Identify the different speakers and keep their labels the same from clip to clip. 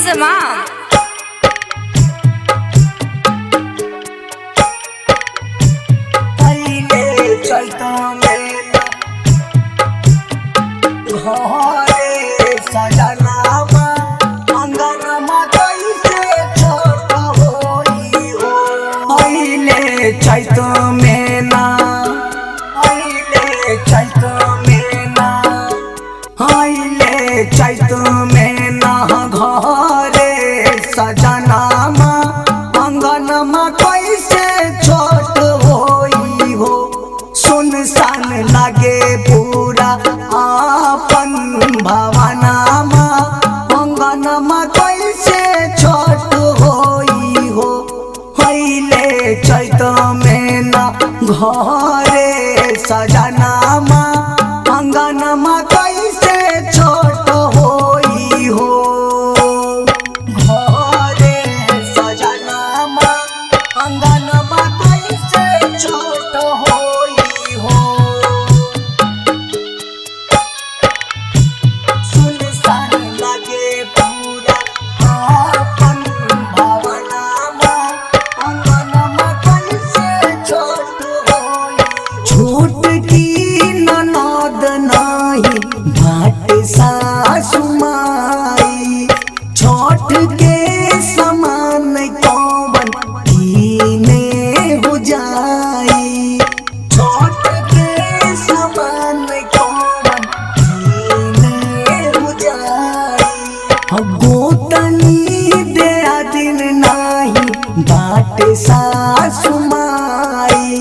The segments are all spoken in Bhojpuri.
Speaker 1: इंजमाम।
Speaker 2: चैत में ना आइले, चैत में ना आइले, चैत में ना घरे सजनामा अंगनमा कैसे छोट होई हो। सुनसान लागे पूरा आपन भवनामा अंगनमा कैसे छोट होई हो। आइले चैत में ना घरे सजनामा अंगनमा कैसे छोट होई हो। घरे सजनामा अंगनमा कैसे छोट होई हो। सुनसान लागे पूरा आपन भवनामा अंगनमा कैसे छोट होई। छोट की ननद नाही भाट सासु माई, छोट के समान कौवन कीने हो जाई। छोट के समान कौवन कीने हो जाई। गोतनी दे दिन नाही बाट सासु माई,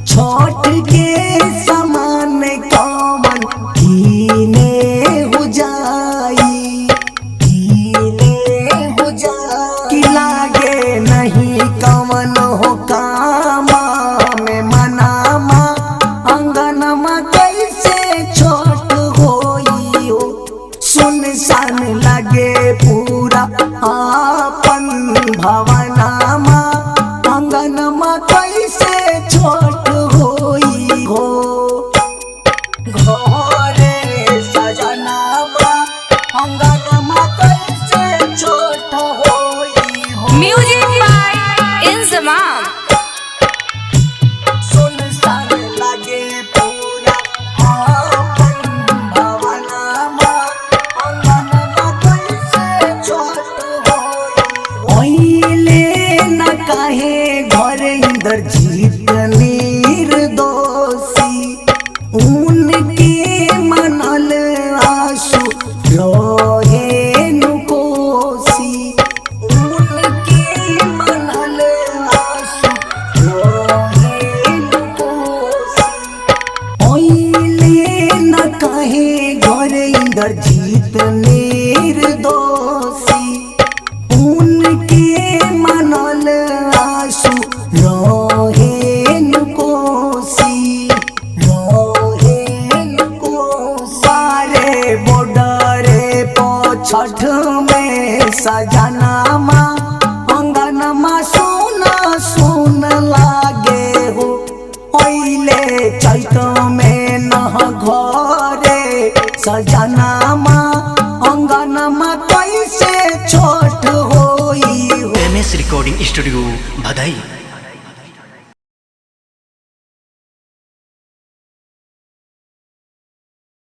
Speaker 2: छोट के समान कौवन कीने हो जाई। कीने हो जाई कि लागे नहीं कवन हो कामा में मनामा अंगनमा कैसे छोट होई हो। सुनसान लागे पूरा आपन भवनामा अंगनमा कैसे छोट होई हो। घरे सजनामा अंगनमा कैसे छोट होई हो।
Speaker 1: Music by Inzamam.
Speaker 2: सुनसान लागे पूरा आपन भवनामा अंगनमा कैसे छोट होई। ओइले न काहे घर इंद्रजीत निर्दोषी, उनके मनल आशु रहे नुकोसी। उनके मनल आशु रहे नुकोसी। ओइले न काहे घर इंद्रजीत निर्दोषी, उनके मनल आशु रहे नुकोसी। रहे नुकोसी। सारे बॉर्डरे पो छठ में सजनामा अंगनमा सुना सुन लागे हो। ओइले चैत में न घरे सजनामा अंगनमा कैसे छोट होई हो।
Speaker 3: MS recording studio Bhadai.